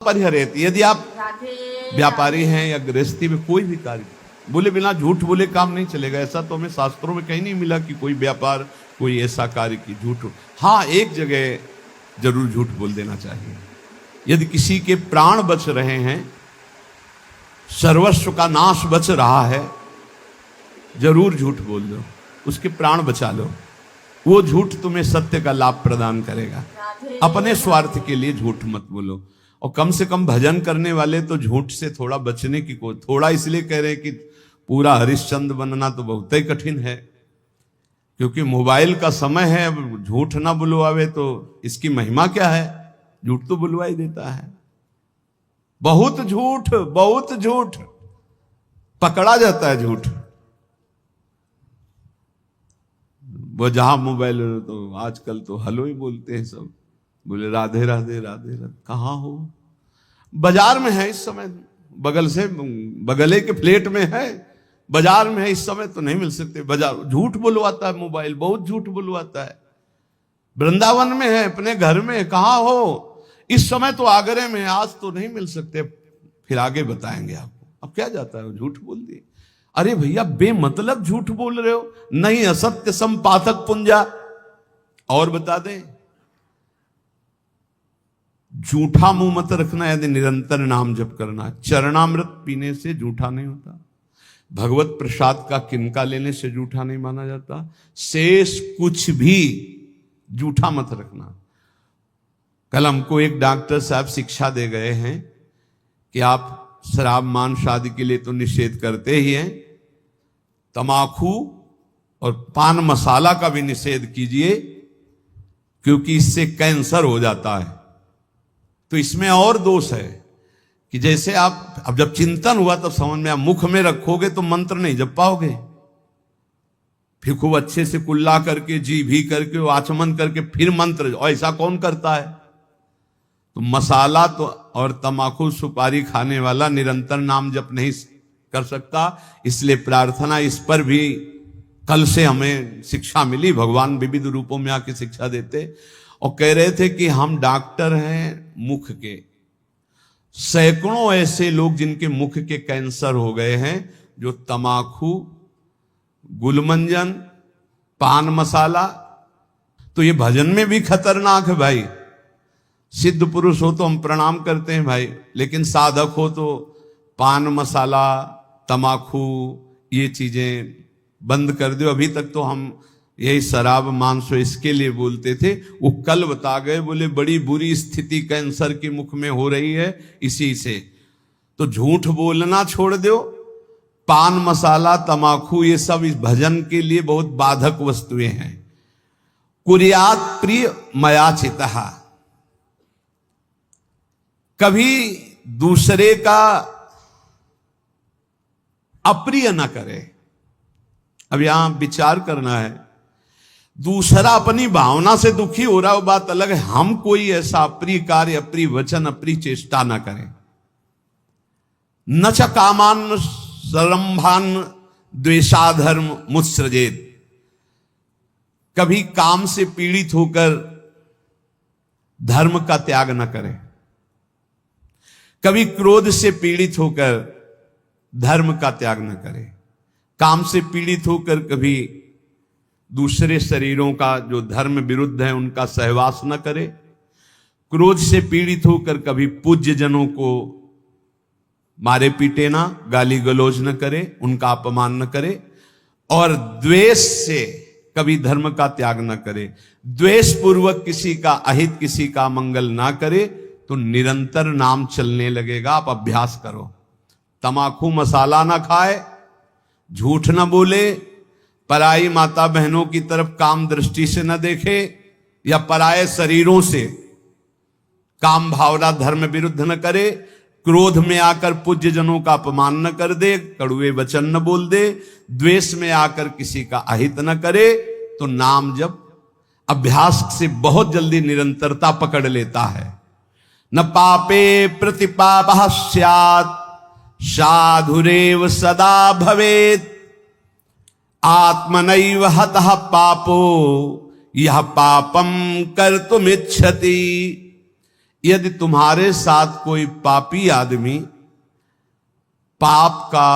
परिहरेत। यदि आप व्यापारी हैं या गृहस्थी में कोई भी कार्य बोले बिना झूठ बोले काम नहीं चलेगा। ऐसा तो हमें शास्त्रों में कहीं नहीं मिला कि कोई व्यापार कोई ऐसा कार्य की झूठ। हाँ, एक जगह जरूर झूठ बोल देना चाहिए। यदि किसी के प्राण बच रहे हैं, सर्वस्व का नाश बच रहा है, जरूर झूठ बोल दो, उसके प्राण बचा लो। वो झूठ तुम्हें सत्य का लाभ प्रदान करेगा। अपने स्वार्थ के लिए झूठ मत बोलो। और कम से कम भजन करने वाले तो झूठ से थोड़ा बचने की को थोड़ा इसलिए कह रहे हैं कि पूरा हरिश्चंद्र बनना तो बहुत ही कठिन है, क्योंकि मोबाइल का समय है। अब झूठ ना बुलवावे तो इसकी महिमा क्या है? झूठ तो बुलवा ही देता है। बहुत झूठ पकड़ा जाता है झूठ। वो जहां मोबाइल तो आजकल तो हेलो ही बोलते हैं सब, बोले राधे राधे राधे राधे। कहाँ हो? बाजार में है इस समय, बगल से बगले के फ्लैट में है, बाजार में है इस समय तो नहीं मिल सकते। बाजार झूठ बुलवाता है मोबाइल, बहुत झूठ बुलवाता है। वृंदावन में है, अपने घर में, कहाँ हो? इस समय तो आगरे में, आज तो नहीं मिल सकते, फिर आगे बताएंगे आपको। अब क्या जाता है, झूठ बोल दिए। अरे भैया, बेमतलब झूठ बोल रहे हो। नहीं असत्य संपातक पुंजा। और बता दें, झूठा मुंह मत रखना। यदि निरंतर नाम जप करना, चरणामृत पीने से झूठा नहीं होता। भगवत प्रसाद का किनका लेने से झूठा नहीं माना जाता। शेष कुछ भी झूठा मत रखना। कल हमको एक डॉक्टर साहब शिक्षा दे गए हैं कि आप शराब मांस आदि के लिए तो निषेध करते ही हैं, तमाकू और पान मसाला का भी निषेध कीजिए, क्योंकि इससे कैंसर हो जाता है। तो इसमें और दोष है कि जैसे आप अब जब चिंतन हुआ तब समझ में, आप मुख में रखोगे तो मंत्र नहीं जप पाओगे। फिर खूब अच्छे से कुल्ला करके, जी भी करके, आचमन करके फिर मंत्र, ऐसा कौन करता है? तो मसाला तो और तमाकू सुपारी खाने वाला निरंतर नाम जप नहीं कर सकता। इसलिए प्रार्थना इस पर भी कल से हमें शिक्षा मिली। भगवान विविध रूपों में आके शिक्षा देते और कह रहे थे कि हम डॉक्टर हैं मुख के। सैकड़ों ऐसे लोग जिनके मुख के कैंसर हो गए हैं, जो तमाकू, गुलमंजन, पान मसाला, तो ये भजन में भी खतरनाक है भाई। सिद्ध पुरुष हो तो हम प्रणाम करते हैं भाई, लेकिन साधक हो तो पान मसाला, तमाकू, ये चीजें बंद कर दो। अभी तक तो हम यही शराब मांस इसके लिए बोलते थे। वो कल बता गए, बोले बड़ी बुरी स्थिति कैंसर के मुख में हो रही है इसी से। तो झूठ बोलना छोड़ दो। पान मसाला, तमाकू, ये सब इस भजन के लिए बहुत बाधक वस्तुएं हैं। कुर्यात प्रिय मयाचितः, कभी दूसरे का अप्रिय ना करे। अब यहां विचार करना है, दूसरा अपनी भावना से दुखी हो रहा है, वो बात अलग है। हम कोई ऐसा अप्रिय कार्य, अप्रिय वचन, अप्रिय चेष्टा ना करें। न च कामान सरंभान द्वेषाधर्म मुत्सृजेत, कभी काम से पीड़ित होकर धर्म का त्याग न करें। कभी क्रोध से पीड़ित होकर धर्म का त्याग न करें। काम से पीड़ित होकर कभी दूसरे शरीरों का जो धर्म विरुद्ध है उनका सहवास न करे। क्रोध से पीड़ित होकर कभी पूज्य जनों को मारे पीटे ना, गाली गलौज न करे, उनका अपमान न करे। और द्वेष से कभी धर्म का त्याग न करे। द्वेष पूर्वक किसी का अहित, किसी का मंगल ना करे, तो निरंतर नाम चलने लगेगा। आप अभ्यास करो। तमाकू मसाला ना खाए, झूठ न बोले, पराई माता बहनों की तरफ काम दृष्टि से न देखे, या पराये शरीरों से काम भावना धर्म विरुद्ध न करे। क्रोध में आकर पूज्य जनों का अपमान न कर दे, कड़ुए वचन न बोल दे। द्वेष में आकर किसी का अहित न करे। तो नाम जब अभ्यास से बहुत जल्दी निरंतरता पकड़ लेता है। न पापे प्रतिपापः स्यात् साधुरेव सदा भवेत्, आत्मनैव हतः पापो यह पापम कर्तुमिच्छति। यदि तुम्हारे साथ कोई पापी आदमी पाप का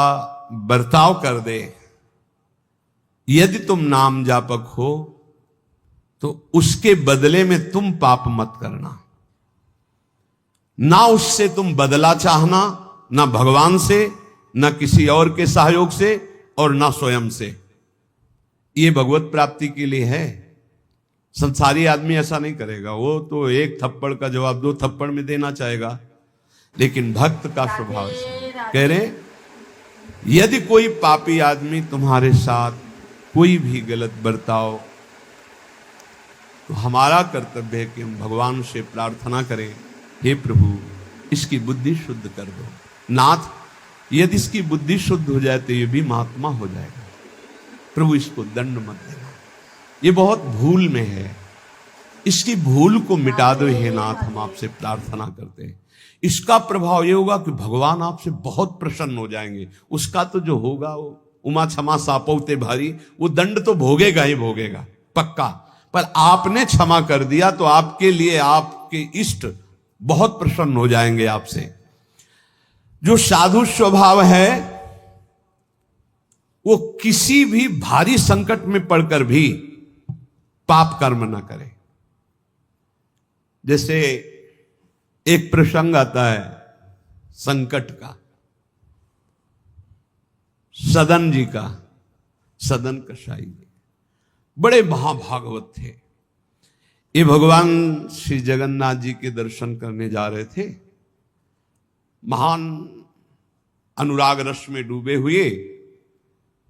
बर्ताव कर दे, यदि तुम नाम जापक हो तो उसके बदले में तुम पाप मत करना। ना उससे तुम बदला चाहना, ना भगवान से, ना किसी और के सहयोग से, और ना स्वयं से। ये भगवत प्राप्ति के लिए है। संसारी आदमी ऐसा नहीं करेगा। वो तो एक थप्पड़ का जवाब 2 थप्पड़ में देना चाहेगा, लेकिन भक्त का स्वभाव कह रहे, यदि कोई पापी आदमी तुम्हारे साथ कोई भी गलत बर्ताव, तो हमारा कर्तव्य है कि हम भगवान से प्रार्थना करें, हे प्रभु इसकी बुद्धि शुद्ध कर दो। नाथ, यदि इसकी बुद्धि शुद्ध हो जाए तो ये भी महात्मा हो जाएगा। प्रभु इसको दंड मत देना, ये बहुत भूल में है, इसकी भूल को मिटा दो हे नाथ, हम आपसे प्रार्थना करते हैं। इसका प्रभाव ये होगा कि भगवान आपसे बहुत प्रसन्न हो जाएंगे। उसका तो जो होगा वो उमा क्षमा सापौते भारी, वो दंड तो भोगेगा ही भोगेगा पक्का, पर आपने क्षमा कर दिया तो आपके लिए आपके इष्ट बहुत प्रसन्न हो जाएंगे आपसे। जो साधु स्वभाव है वो किसी भी भारी संकट में पड़कर भी पाप कर्म न करे। जैसे एक प्रसंग आता है संकट का, सदन जी का, सदन कसाई जी बड़े महाभागवत थे। ये भगवान श्री जगन्नाथ जी के दर्शन करने जा रहे थे। महान अनुराग रस में डूबे हुए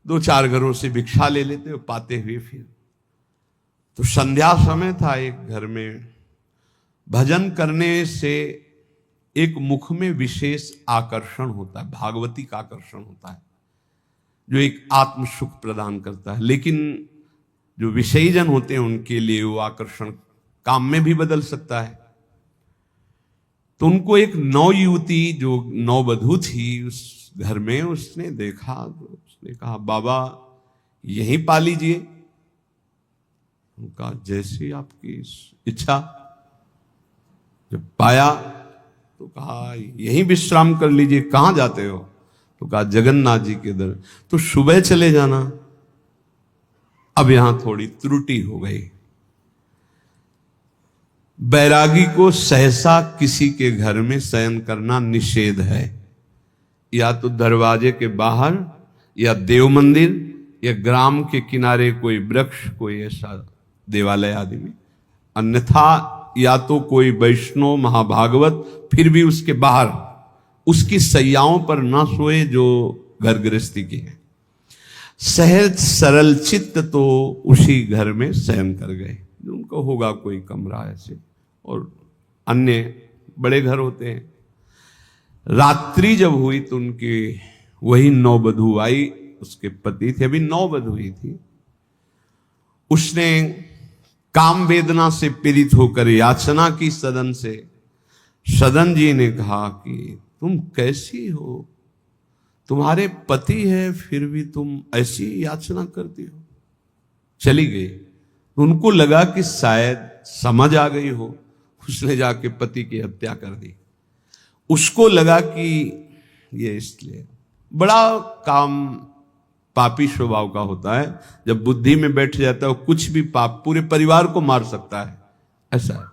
2-4 घरों से भिक्षा ले लेते और पाते हुए फिर। तो संध्या समय था, एक घर में भजन करने से एक मुख में विशेष आकर्षण होता है, भागवती का आकर्षण होता है, जो एक आत्म सुख प्रदान करता है। लेकिन जो विषयी जन होते हैं उनके लिए वो आकर्षण काम में भी बदल सकता है। तो उनको एक नवयुवती जो नववधू थी उस घर में, उसने देखा तो उसने कहा, बाबा यहीं पा लीजिए। उनका जैसी आपकी इच्छा। जब पाया तो कहा यहीं विश्राम कर लीजिए। कहां जाते हो? तो कहा जगन्नाथ जी के दर। तो सुबह चले जाना। अब यहां थोड़ी त्रुटि हो गई। बैरागी को सहसा किसी के घर में शयन करना निषेध है, या तो दरवाजे के बाहर, या देव मंदिर, या ग्राम के किनारे कोई वृक्ष, कोई ऐसा देवालय आदि में। अन्यथा या तो कोई वैष्णव महाभागवत, फिर भी उसके बाहर उसकी सैयाओं पर ना सोए जो घर गृहस्थी की है। सहज सरल चित्त तो उसी घर में शयन कर गए। उनको होगा कोई कमरा ऐसे, और अन्य बड़े घर होते हैं। रात्रि जब हुई तो उनकी वही नववधू आई, उसके पति थे, अभी नववधू हुई थी। उसने काम वेदना से पीड़ित होकर याचना की सदन से। सदन जी ने कहा कि तुम कैसी हो, तुम्हारे पति है फिर भी तुम ऐसी याचना करती हो। चली गई। उनको लगा कि शायद समझ आ गई हो, उसने जाके पति की हत्या कर दी। उसको लगा कि ये इसलिए बड़ा काम पापी स्वभाव का होता है। जब बुद्धि में बैठ जाता है कुछ भी पाप पूरे परिवार को मार सकता है, ऐसा है।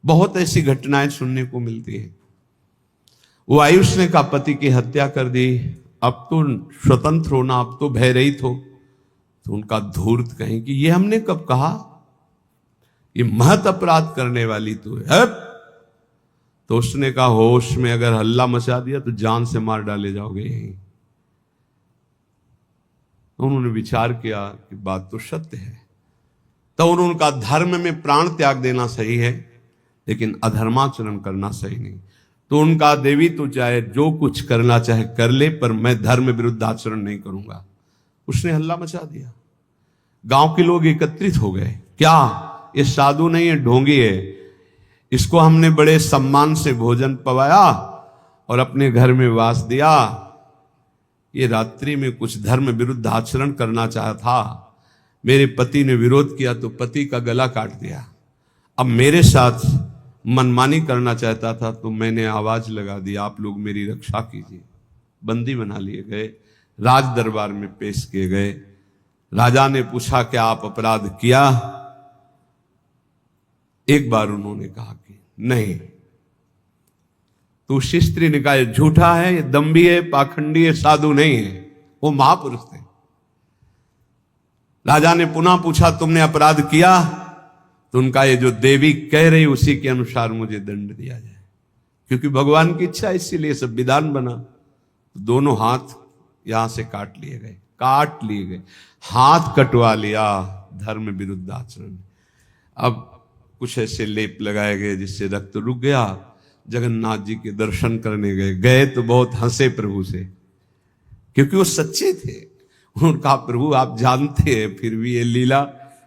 बहुत ऐसी घटनाएं सुनने को मिलती हैं। वो आयुष ने कहा पति की हत्या कर दी, अब तो स्वतंत्र होना, अब तो भय रहित हो। तो उनका धूर्त कहें कि ये हमने कब कहा, ये महत अपराध करने वाली तो है। तो उसने कहा होश में अगर हल्ला मचा दिया तो जान से मार डाले जाओगे यहीं। उन्होंने विचार किया कि बात तो सत्य है। तो उन्होंने कहा धर्म में प्राण त्याग देना सही है, लेकिन अधर्माचरण करना सही नहीं। तो उनका देवी तो चाहे जो कुछ करना चाहे कर ले, पर मैं धर्म विरुद्ध आचरण नहीं करूंगा। उसने हल्ला मचा दिया। गांव के लोग एकत्रित हो गए। क्या ये साधु नहीं है, ढोंगी है, इसको हमने बड़े सम्मान से भोजन पवाया और अपने घर में वास दिया। ये रात्रि में कुछ धर्म विरुद्ध आचरण करना चाहा था, मेरे पति ने विरोध किया तो पति का गला काट दिया। अब मेरे साथ मनमानी करना चाहता था तो मैंने आवाज लगा दी, आप लोग मेरी रक्षा कीजिए। बंदी बना लिए गए, राज दरबार में पेश किए गए। राजा ने पूछा कि आप अपराध किया? एक बार उन्होंने कहा कि नहीं। तो उस स्त्री ने कहा, ये झूठा है, ये दम्भी है, पाखंडी है, साधु नहीं है, वो महापुरुष थे। राजा ने पुनः पूछा, तुमने अपराध किया? तो उनका, ये जो देवी कह रही उसी के अनुसार मुझे दंड दिया जाए, क्योंकि भगवान की इच्छा, इसीलिए सब विधान बना। तो दोनों हाथ यहां से काट लिए गए, हाथ कटवा लिया धर्म विरुद्ध आचरण। अब कुछ ऐसे लेप लगाए गए जिससे रक्त रुक गया। जगन्नाथ जी के दर्शन करने गए तो बहुत हंसे प्रभु से, क्योंकि वो सच्चे थे। उन्होंने कहा, प्रभु आप जानते हैं, फिर भी ये लीला,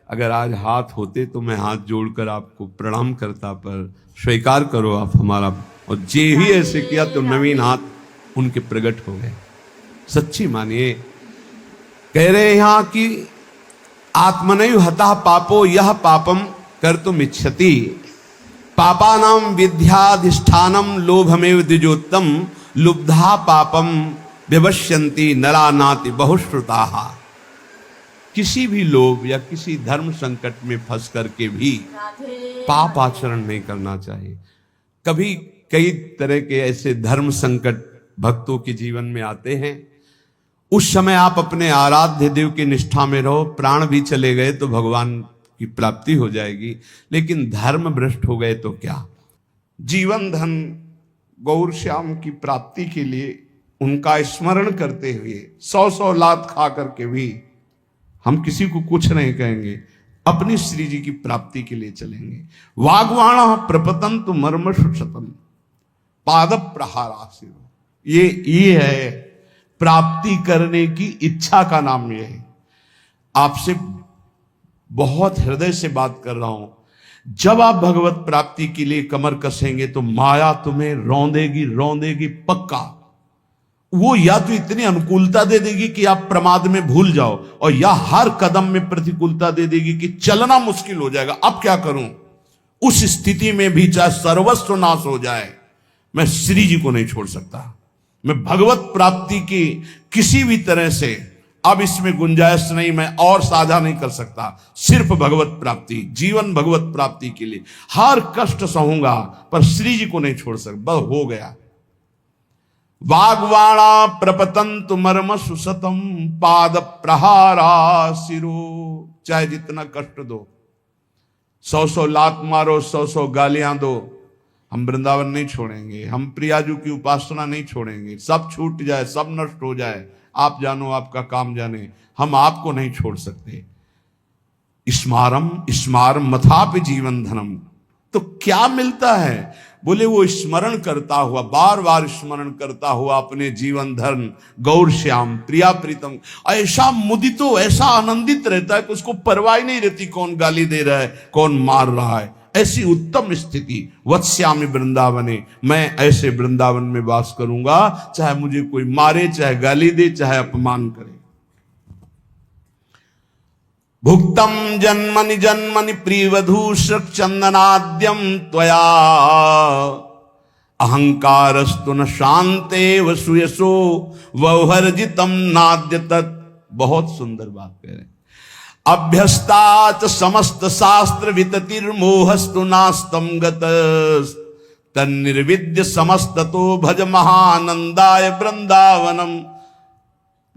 अगर आज हाथ होते तो मैं हाथ जोड़कर आपको प्रणाम करता, पर स्वीकार करो आप हमारा। और जे ही ऐसे किया तो नवीन हाथ उनके प्रकट हो गए। सच्ची मानिए, कह रहे यहां कि आत्मनैव हतः पापो यह पापम कर्तुम इच्छति, पापानां विद्याधिष्ठानम लोभमेव द्विजोत्तम, लुब्धा पापम विवश्यन्ति नरानाति बहुश्रुताः। किसी भी लोभ या किसी धर्म संकट में फंस करके भी पाप आचरण नहीं करना चाहिए। कभी कई तरह के ऐसे धर्म संकट भक्तों के जीवन में आते हैं, उस समय आप अपने आराध्य देव की निष्ठा में रहो। प्राण भी चले गए तो भगवान की प्राप्ति हो जाएगी, लेकिन धर्म भ्रष्ट हो गए तो क्या? जीवन धन गौर श्याम की प्राप्ति के लिए उनका स्मरण करते हुए 100 लात खा करके भी हम किसी को कुछ नहीं कहेंगे, अपनी श्री जी की प्राप्ति के लिए चलेंगे। वाग्वाणा प्रपतंतु मर्मशु शतम पाद प्रहारासिरो, ये है प्राप्ति करने की इच्छा का नाम। ये है, आपसे बहुत हृदय से बात कर रहा हूं। जब आप भगवत प्राप्ति के लिए कमर कसेंगे तो माया तुम्हें रौंदेगी पक्का। वो या तो इतनी अनुकूलता दे देगी कि आप प्रमाद में भूल जाओ, और या हर कदम में प्रतिकूलता दे देगी कि चलना मुश्किल हो जाएगा। अब क्या करूं? उस स्थिति में भी चाहे सर्वस्व नाश हो जाए, मैं श्री जी को नहीं छोड़ सकता। मैं भगवत प्राप्ति की किसी भी तरह से, अब इसमें गुंजाइश नहीं, मैं और साझा नहीं कर सकता। सिर्फ भगवत प्राप्ति, जीवन भगवत प्राप्ति के लिए हर कष्ट सहूंगा, पर श्री जी को नहीं छोड़ सकता। बस हो गया। वाग्वाणा प्रपतंतु मर्म सुसतम पाद प्रहारा सिरो, चाहे जितना कष्ट दो, 100 लात मारो, 100 गालियां दो, हम वृंदावन नहीं छोड़ेंगे, हम प्रियाजू की उपासना नहीं छोड़ेंगे। सब छूट जाए, सब नष्ट हो जाए, आप जानो आपका काम जाने, हम आपको नहीं छोड़ सकते। स्मारम मथापि जीवन धनम, तो क्या मिलता है? बोले वो स्मरण करता हुआ, बार बार स्मरण करता हुआ अपने जीवन धन गौर श्याम प्रिया प्रीतम, ऐसा मुदितो, ऐसा आनंदित रहता है कि उसको परवाह नहीं रहती कौन गाली दे रहा है, कौन मार रहा है। ऐसी उत्तम स्थिति वत्स्यामि वृंदावने, मैं ऐसे वृंदावन में वास करूंगा, चाहे मुझे कोई मारे, चाहे गाली दे, चाहे अपमान करे। भुक्तम जन्मनि जन्मनि प्रियवधू चंदनाद्यम त्वया, अहंकारस्तु न शांते वसुयसो वौहर्जितम नाद्य तत्। बहुत सुंदर बात कह रहे हैं। अभ्यस्तात समस्त शास्त्र विततिर्मोहस्तु नास्तम गतस्, तन्निर्विद्य समस्ततो भज महानंदाय वृंदावनम।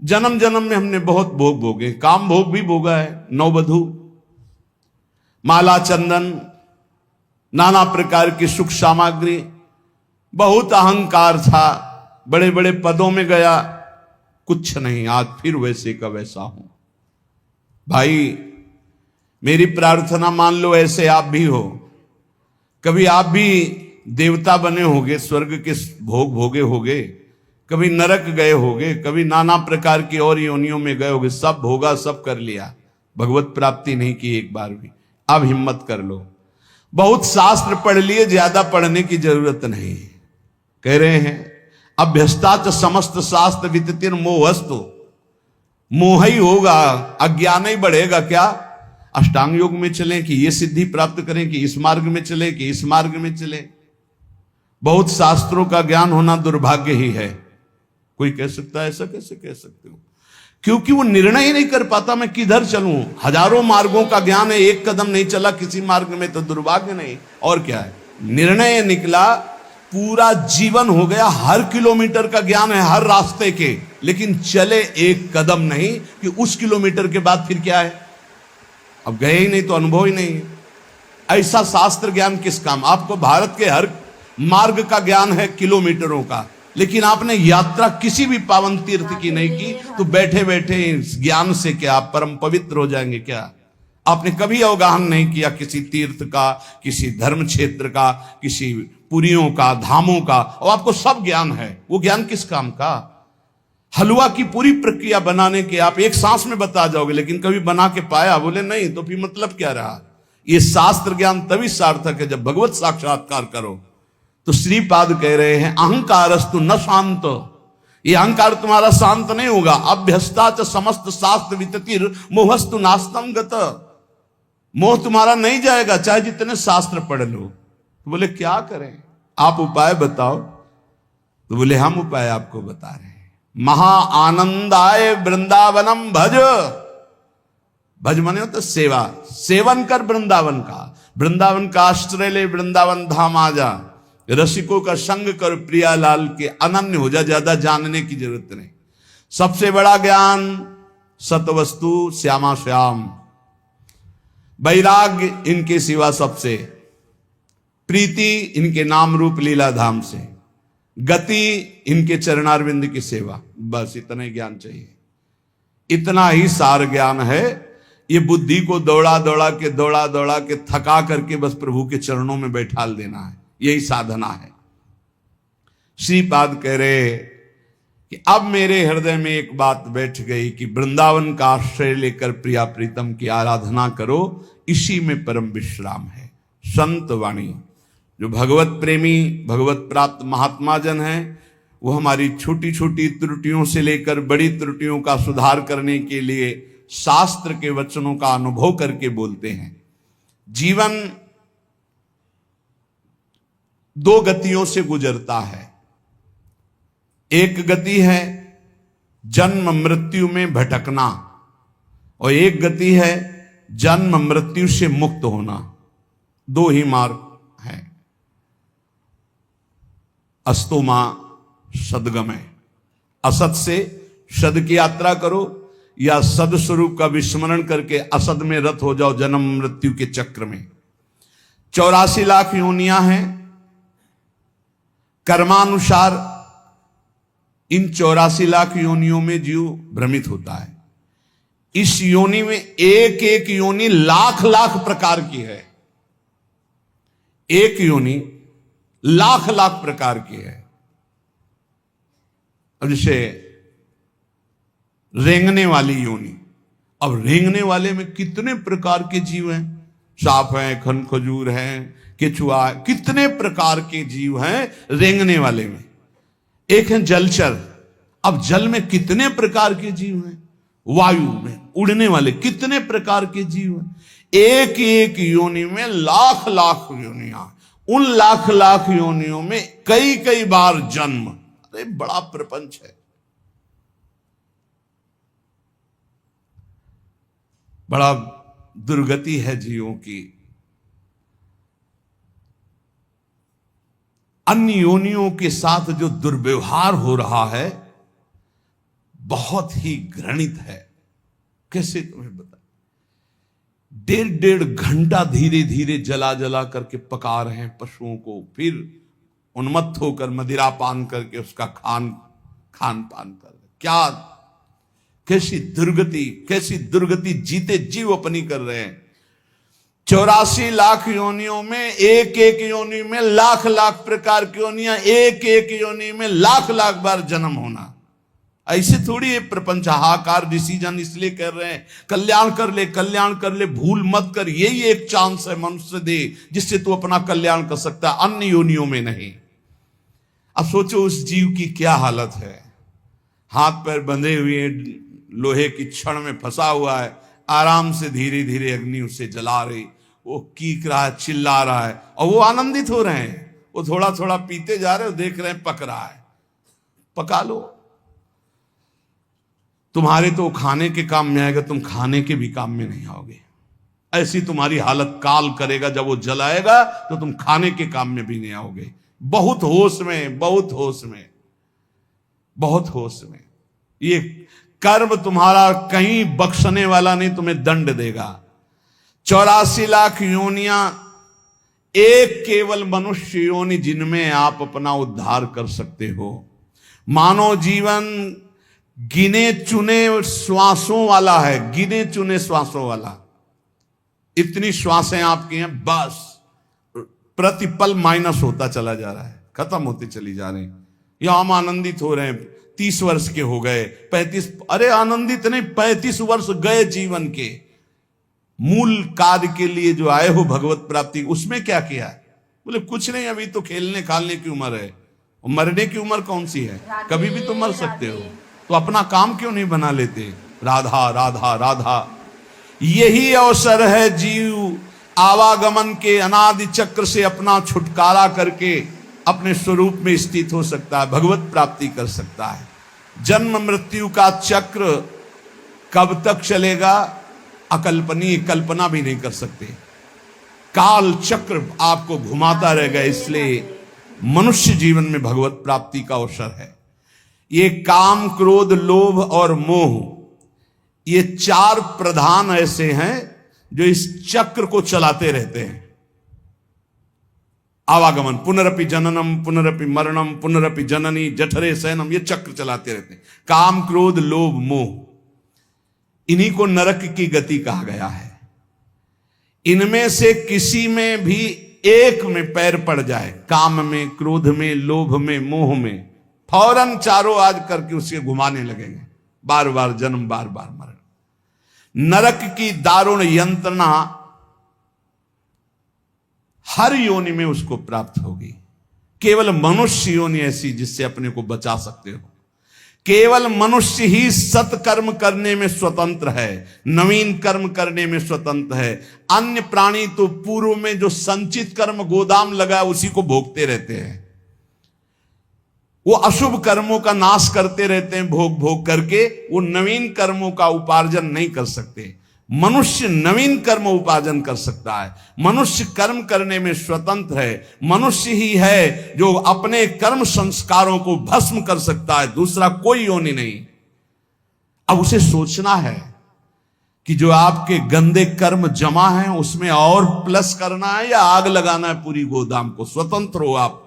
जन्म जन्म में हमने बहुत भोग भोगे, काम भोग भी भोगा है, नववधू, माला चंदन, नाना प्रकार की सुख सामग्री, बहुत अहंकार था, बड़े बड़े पदों में गया, कुछ नहीं, आज फिर वैसे का वैसा हूं। भाई मेरी प्रार्थना मान लो, ऐसे आप भी हो, कभी आप भी देवता बने होगे, स्वर्ग के भोग भोगे होगे, कभी नरक गए होगे, कभी नाना प्रकार की और योनियों में गए होगे, सब भोगा, सब कर लिया, भगवत प्राप्ति नहीं की एक बार भी। अब हिम्मत कर लो, बहुत शास्त्र पढ़ लिए, ज्यादा पढ़ने की जरूरत नहीं। कह रहे हैं अभ्यस्तात समस्त शास्त्र विततिर मोहस्तु, मोह ही होगा, अज्ञान ही बढ़ेगा क्या? अष्टांग योग में चलें कि ये सिद्धि प्राप्त करें, कि इस मार्ग में चले, कि इस मार्ग में चले। बहुत शास्त्रों का ज्ञान होना दुर्भाग्य ही है। कोई कह सकता है ऐसा कैसे कह सकते हो? क्योंकि वो निर्णय ही नहीं कर पाता मैं किधर चलूं। हजारों मार्गों का ज्ञान है, एक कदम नहीं चला किसी मार्ग में तो दुर्भाग्य नहीं और क्या है। निर्णय निकला, पूरा जीवन हो गया, हर किलोमीटर का ज्ञान है हर रास्ते के, लेकिन चले एक कदम नहीं कि उस किलोमीटर के बाद फिर क्या है। अब गए ही नहीं तो अनुभव ही नहीं है। ऐसा शास्त्र ज्ञान किस काम। आपको भारत के हर मार्ग का ज्ञान है किलोमीटरों का, लेकिन आपने यात्रा किसी भी पावन तीर्थ की नहीं की तो बैठे बैठे इस ज्ञान से क्या आप परम पवित्र हो जाएंगे क्या? आपने कभी अवगाहन नहीं किया किसी तीर्थ का, किसी धर्म क्षेत्र का, किसी पुरियों का, धामों का, और आपको सब ज्ञान है। वो ज्ञान किस काम का? हलवा की पूरी प्रक्रिया बनाने के आप एक सांस में बता जाओगे, लेकिन कभी बना के पाया? बोले नहीं, तो फिर मतलब क्या रहा? ये शास्त्र ज्ञान तभी सार्थक है जब भगवत साक्षात्कार करो। तो श्रीपाद कह रहे हैं अहंकारस्तु न शांत, ये अहंकार तुम्हारा शांत नहीं होगा। अभ्यस्ता च समस्त शास्त्र विततिर मोहस्तु नास्तम गत, मोह तुम्हारा नहीं जाएगा चाहे जितने शास्त्र पढ़ लो। तो बोले क्या करें, आप उपाय बताओ। तो बोले हम उपाय आपको बता रहे हैं। महा आनंदाय वृंदावनम भज, भज माने होता सेवा, सेवन कर वृंदावन का, वृंदावन का आश्रय ले, वृंदावन धाम आ जा, रसिकों का संग कर, प्रियालाल के अनन्य हो जा, ज्यादा जानने की जरूरत नहीं। सबसे बड़ा ज्ञान सतवस्तु श्यामा श्याम, वैराग्य इनके सिवा सबसे, प्रीति इनके नाम रूप लीला धाम से, गति इनके चरणारविंद की सेवा, बस इतना ही ज्ञान चाहिए। इतना ही सार ज्ञान है। ये बुद्धि को दौड़ा दौड़ा के थका करके बस प्रभु के चरणों में बैठाल देना है, यही साधना है। श्रीपाद कह रहे कि अब मेरे हृदय में एक बात बैठ गई कि वृंदावन का आश्रय लेकर प्रिया प्रीतम की आराधना करो, इसी में परम विश्राम है। संत वाणी, जो भगवत प्रेमी भगवत प्राप्त महात्मा जन हैं, वो हमारी छोटी छोटी त्रुटियों से लेकर बड़ी त्रुटियों का सुधार करने के लिए शास्त्र के वचनों का अनुभव करके बोलते हैं। जीवन दो गतियों से गुजरता है। एक गति है जन्म मृत्यु में भटकना, और एक गति है जन्म मृत्यु से मुक्त होना। दो ही मार्ग है। अस्तो मां सदगमय, असत से सद की यात्रा करो, या सद स्वरूप का विस्मरण करके असद में रत हो जाओ जन्म मृत्यु के चक्र में। 84 लाख योनियां हैं कर्मानुसार। इन 84 लाख योनियों में जीव भ्रमित होता है। इस योनि में एक एक योनि लाख लाख प्रकार की है। एक योनि लाख लाख प्रकार की है। अब जैसे रेंगने वाली योनि, अब रेंगने वाले में कितने प्रकार के जीव हैं। सांप हैं, खन खजूर हैं, केचुआ, कितने प्रकार के जीव हैं रेंगने वाले में। एक है जलचर, अब जल में कितने प्रकार के जीव हैं। वायु में उड़ने वाले कितने प्रकार के जीव हैं। एक एक योनि में लाख लाख योनियां, उन लाख लाख योनियों में कई कई बार जन्म। अरे बड़ा प्रपंच है, बड़ा दुर्गति है जीवों की। अन्य योनियों के साथ जो दुर्व्यवहार हो रहा है बहुत ही घृणित है। कैसे तुम्हें बता, 1.5 घंटा धीरे धीरे जला जला करके पका रहे हैं पशुओं को, फिर उन्मत्त होकर मदिरा पान करके उसका खान पान कर, क्या कैसी दुर्गति जीते जीव अपनी कर रहे हैं। 84 लाख योनियों में एक एक योनि में लाख लाख प्रकार की योनियां, एक एक योनि में लाख लाख बार जन्म होना। ऐसे थोड़ी ये प्रपंच हाहाकार डिसीजन इसलिए कर रहे हैं कल्याण कर ले, भूल मत कर। यही एक चांस है मनुष्य दे जिससे तू अपना कल्याण कर सकता है, अन्य योनियों में नहीं। अब सोचो उस जीव की क्या हालत है। हाथ पैर बंधे हुए लोहे की छड़ में फंसा हुआ है, आराम से धीरे धीरे अग्नि उसे जला रही, वो कीक रहा है, चिल्ला रहा है, और वो आनंदित हो रहे हैं। वो थोड़ा थोड़ा पीते जा रहे हो, देख रहे हैं पक रहा है, पका लो। तुम्हारे तो खाने के काम में आएगा, तुम खाने के भी काम में नहीं आओगे। ऐसी तुम्हारी हालत काल करेगा, जब वो जलाएगा तो तुम खाने के काम में भी नहीं आओगे। बहुत होश में, बहुत होश में, बहुत होश में। ये कर्म तुम्हारा कहीं बख्शने वाला नहीं, तुम्हें दंड देगा। 84 लाख योनियां, एक केवल मनुष्य योनि जिनमें आप अपना उद्धार कर सकते हो। मानव जीवन गिने चुने श्वासों वाला है, गिने चुने श्वासों वाला। इतनी श्वासें आपकी हैं, बस प्रतिपल माइनस होता चला जा रहा है, खत्म होती चली जा रही। या हम आनंदित हो रहे हैं, 30 वर्ष के हो गए, 35, अरे आनंदित नहीं, 35 वर्ष गए जीवन के। मूल कार्य के लिए जो आए हो भगवत प्राप्ति, उसमें क्या किया? बोले कुछ नहीं, अभी तो खेलने खालने की उम्र है, मरने की उम्र कौन सी है? कभी भी तो मर सकते हो, तो अपना काम क्यों नहीं बना लेते? राधा राधा राधा। यही अवसर है जीव आवागमन के अनादि चक्र से अपना छुटकारा करके अपने स्वरूप में स्थित हो सकता है, भगवत प्राप्ति कर सकता है। जन्म मृत्यु का चक्र कब तक चलेगा, अकल्पनीय, कल्पना भी नहीं कर सकते। काल चक्र आपको घुमाता रहेगा। इसलिए मनुष्य जीवन में भगवत प्राप्ति का अवसर है। ये काम, क्रोध, लोभ और मोह, ये 4 प्रधान ऐसे हैं जो इस चक्र को चलाते रहते हैं। आवागमन, पुनरपि जननम पुनरपि मरणम पुनरपि जननी जठरे शयनम, ये चक्र चलाते रहते हैं। काम, क्रोध, लोभ, मोह, इन्हीं को नरक की गति कहा गया है। इनमें से किसी में भी एक में पैर पड़ जाए, काम में, क्रोध में, लोभ में, मोह में, फौरन चारों आज करके उसे घुमाने लगेंगे, बार बार जन्म, बार बार मरण। नरक की दारुण यंत्रणा हर योनि में उसको प्राप्त होगी। केवल मनुष्य योनि ऐसी जिससे अपने को बचा सकते हो। केवल मनुष्य ही सत्कर्म करने में स्वतंत्र है, नवीन कर्म करने में स्वतंत्र है। अन्य प्राणी तो पूर्व में जो संचित कर्म गोदाम लगा है उसी को भोगते रहते हैं। वो अशुभ कर्मों का नाश करते रहते हैं, भोग भोग करके। वो नवीन कर्मों का उपार्जन नहीं कर सकते। मनुष्य नवीन कर्म उपार्जन कर सकता है। मनुष्य कर्म करने में स्वतंत्र है। मनुष्य ही है जो अपने कर्म संस्कारों को भस्म कर सकता है, दूसरा कोई योनि नहीं। अब उसे सोचना है कि जो आपके गंदे कर्म जमा हैं उसमें और प्लस करना है या आग लगाना है पूरी गोदाम को। स्वतंत्र हो आप।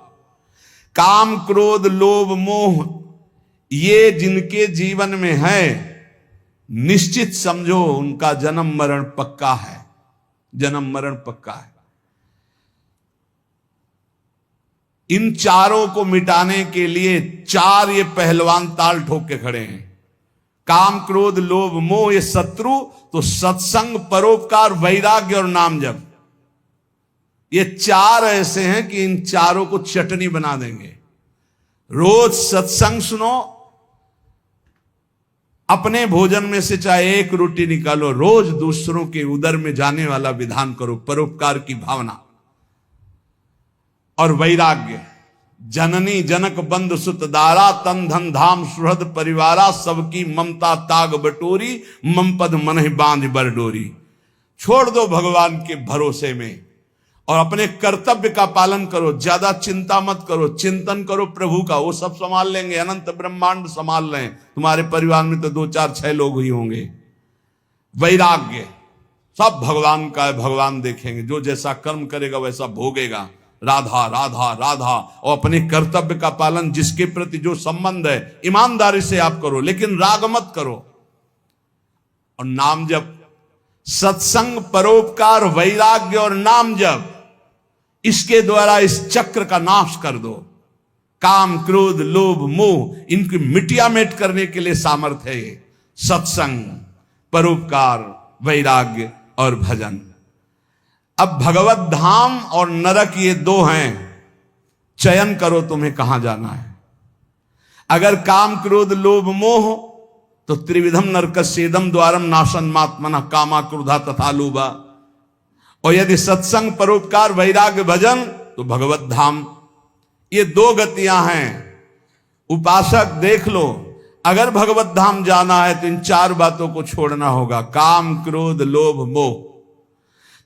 काम, क्रोध, लोभ, मोह, ये जिनके जीवन में है, निश्चित समझो उनका जन्म मरण पक्का है। जन्म मरण पक्का है। इन चारों को मिटाने के लिए 4 ये पहलवान ताल ठोक के खड़े हैं। काम, क्रोध, लोभ, मोह ये शत्रु, तो सत्संग, परोपकार, वैराग्य और नाम जप, ये 4 ऐसे हैं कि इन चारों को चटनी बना देंगे। रोज सत्संग सुनो, अपने भोजन में से चाहे 1 रोटी निकालो, रोज दूसरों के उदर में जाने वाला विधान करो, परोपकार की भावना और वैराग्य। जननी जनक बंधु सुत दारा, तन धन धाम सुहृद परिवारा, सबकी ममता ताग बटोरी, मम पद मन बांध बरडोरी। छोड़ दो भगवान के भरोसे में और अपने कर्तव्य का पालन करो। ज्यादा चिंता मत करो, चिंतन करो प्रभु का, वो सब संभाल लेंगे। अनंत ब्रह्मांड संभाल रहे हैं। तुम्हारे परिवार में तो 2 4 6 लोग ही होंगे। वैराग्य, सब भगवान का है, भगवान देखेंगे। जो जैसा कर्म करेगा वैसा भोगेगा। राधा राधा राधा। और अपने कर्तव्य का पालन, जिसके प्रति जो संबंध है ईमानदारी से आप करो, लेकिन राग मत करो। और नाम जप, सत्संग, परोपकार, वैराग्य और नाम जप, इसके द्वारा इस चक्र का नाश कर दो। काम, क्रोध, लोभ, मोह, इनकी मिटिया मेट करने के लिए सामर्थ्य है ये सत्संग, परोपकार, वैराग्य और भजन। अब भगवत धाम और नरक ये 2 हैं। चयन करो तुम्हें कहां जाना है। अगर काम, क्रोध, लोभ, मोह तो त्रिविधम नरकस्येदम द्वारम नाशनमात्मनः कामा क्रोधा तथा लोभा। और यदि सत्संग, परोपकार, वैराग्य, भजन, तो भगवत धाम। ये दो गतियां हैं। उपासक देख लो, अगर भगवत धाम जाना है तो इन चार बातों को छोड़ना होगा। काम, क्रोध, लोभ, मोह,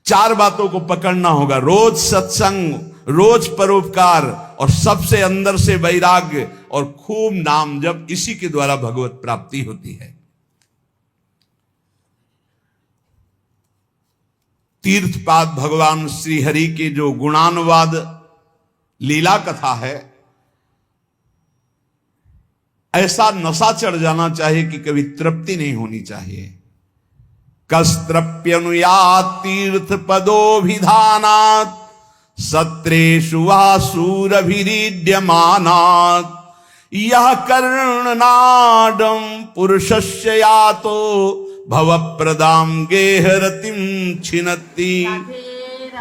चार बातों को पकड़ना होगा। रोज सत्संग, रोज परोपकार, और सबसे अंदर से वैराग्य और खूब नाम जप। इसी के द्वारा भगवत प्राप्ति होती है। तीर्थपाद भगवान श्री हरि के जो गुणानुवाद लीला कथा है, ऐसा नशा चढ़ जाना चाहिए कि कभी तृप्ति नहीं होनी चाहिए। कस्त्रप्यनुयात तीर्थ पदोभिधानात् सत्रेषु वासुरभिरीड्यमानात् यह कर्णनाडं पुरुषस्य यातो भवप्रदां गेहरतिं छिनत्ति।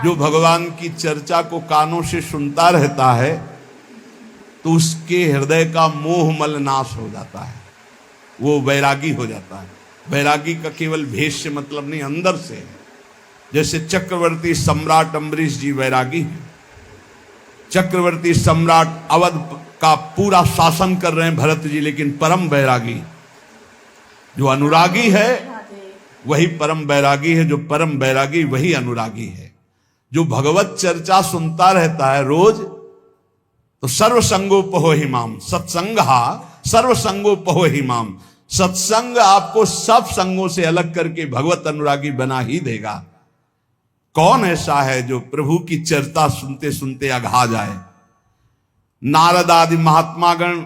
जो भगवान की चर्चा को कानों से सुनता रहता है तो उसके हृदय का मोह मल नाश हो जाता है, वो वैरागी हो जाता है। वैरागी का केवल भेष से मतलब नहीं, अंदर से है। जैसे चक्रवर्ती सम्राट अम्बरीश जी वैरागी हैं। चक्रवर्ती सम्राट अवध का पूरा शासन कर रहे हैं भरत जी, लेकिन परम वैरागी। जो अनुरागी है वही परम वैरागी है, जो परम वैरागी वही अनुरागी है। जो भगवत चर्चा सुनता रहता है रोज, तो सर्वसंगोपहो हिमाम सत्संगहा सर्वसंगोपहो हिमाम। सत्संग आपको सब संगों से अलग करके भगवत अनुरागी बना ही देगा। कौन ऐसा है जो प्रभु की चर्चा सुनते सुनते अघा जाए? नारद आदि महात्मागण,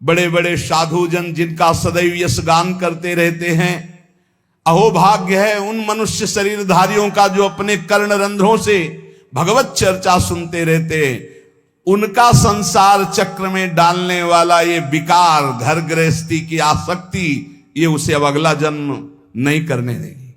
बड़े बड़े साधुजन जिनका सदैव यश गान करते रहते हैं, अहोभाग्य है उन मनुष्य शरीरधारियों का जो अपने कर्ण रंध्रों से भगवत चर्चा सुनते रहते। उनका संसार चक्र में डालने वाला ये विकार, घर गृहस्थी की आसक्ति, ये उसे अब अगला जन्म नहीं करने देगी।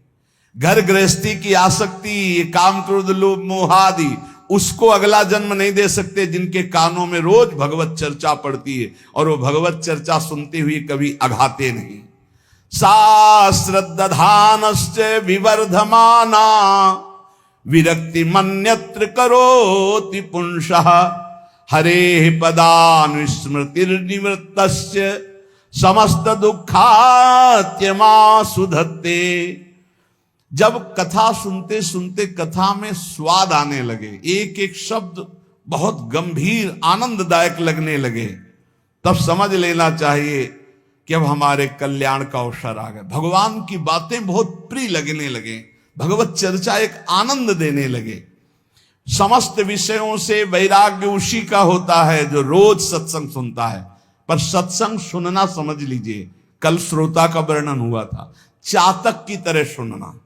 घर गृहस्थी की आसक्ति, ये काम, क्रोध, लोभ, मोह आदि, उसको अगला जन्म नहीं दे सकते जिनके कानों में रोज भगवत चर्चा पड़ती है और वो भगवत चर्चा सुनते हुए कभी अघाते नहीं। शास्त्रदधानश्च विवर्धमाना विरक्ति मन्यत्र करोति पुंसः हरे पदानुस्मृतिर्निवृत्तस्य समस्त दुःखात्यमा सुधत्ते। जब कथा सुनते सुनते कथा में स्वाद आने लगे, एक एक शब्द बहुत गंभीर आनंददायक लगने लगे, तब समझ लेना चाहिए कि अब हमारे कल्याण का अवसर आ गया। भगवान की बातें बहुत प्रिय लगने लगे, भगवत चर्चा एक आनंद देने लगे। समस्त विषयों से वैराग्य उसी का होता है जो रोज सत्संग सुनता है। पर सत्संग सुनना, समझ लीजिए, कल श्रोता का वर्णन हुआ था, चातक की तरह सुनना।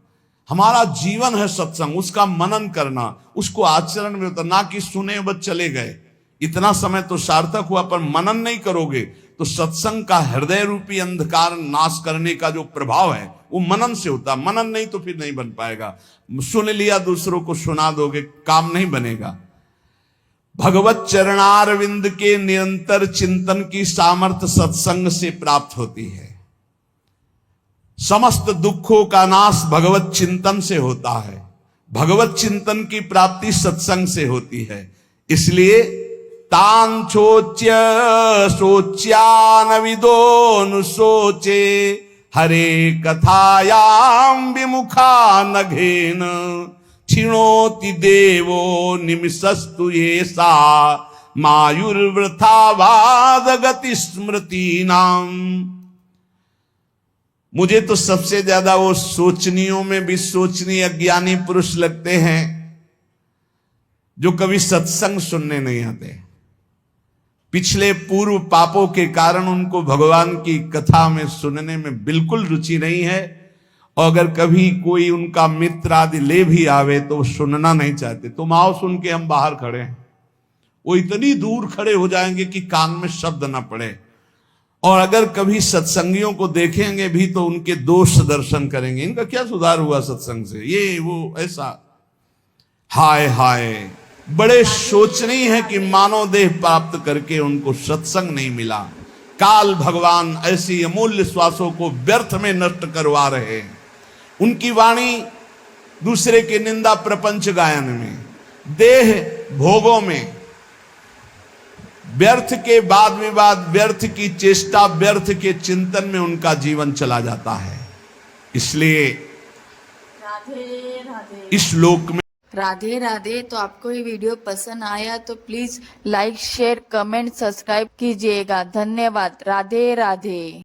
हमारा जीवन है सत्संग, उसका मनन करना, उसको आचरण में उतरना, कि सुने बस चले गए। इतना समय तो सार्थक हुआ, पर मनन नहीं करोगे तो सत्संग का हृदय रूपी अंधकार नाश करने का जो प्रभाव है वो मनन से होता। मनन नहीं तो फिर नहीं बन पाएगा। सुन लिया, दूसरों को सुना दोगे, काम नहीं बनेगा। भगवत चरणारविंद के निरंतर चिंतन की सामर्थ्य सत्संग से प्राप्त होती है। समस्त दुखों का नाश भगवत चिंतन से होता है। भगवत चिंतन की प्राप्ति सत्संग से होती है। इसलिए तान चोच्य सोच्यान विदोनु सोचे हरे कथायाम विमुखा नघेन क्षिणोति देवो निमिषस्तु येषा मायुर्वृथावाद गति स्मृति नाम। मुझे तो सबसे ज्यादा वो सोचनियों में भी सोचनीय अज्ञानी पुरुष लगते हैं जो कभी सत्संग सुनने नहीं आते। पिछले पूर्व पापों के कारण उनको भगवान की कथा में सुनने में बिल्कुल रुचि नहीं है, और अगर कभी कोई उनका मित्र आदि ले भी आवे तो वो सुनना नहीं चाहते। तुम आओ, सुन के हम बाहर खड़े हैं। वो इतनी दूर खड़े हो जाएंगे कि कान में शब्द ना पड़े, और अगर कभी सत्संगियों को देखेंगे भी तो उनके दोष दर्शन करेंगे। इनका क्या सुधार हुआ सत्संग से, ये वो ऐसा। हाय हाय, बड़े शोचनीय है कि मानव देह प्राप्त करके उनको सत्संग नहीं मिला। काल भगवान ऐसी अमूल्य श्वासों को व्यर्थ में नष्ट करवा रहे हैं। उनकी वाणी दूसरे के निंदा प्रपंच गायन में, देह भोगों में, व्यर्थ के वाद विवाद, व्यर्थ की चेष्टा, व्यर्थ के चिंतन में उनका जीवन चला जाता है। इसलिए राधे राधे। इस लोक में राधे राधे। तो आपको ये वीडियो पसंद आया तो please like share comment subscribe कीजिएगा। धन्यवाद। राधे राधे।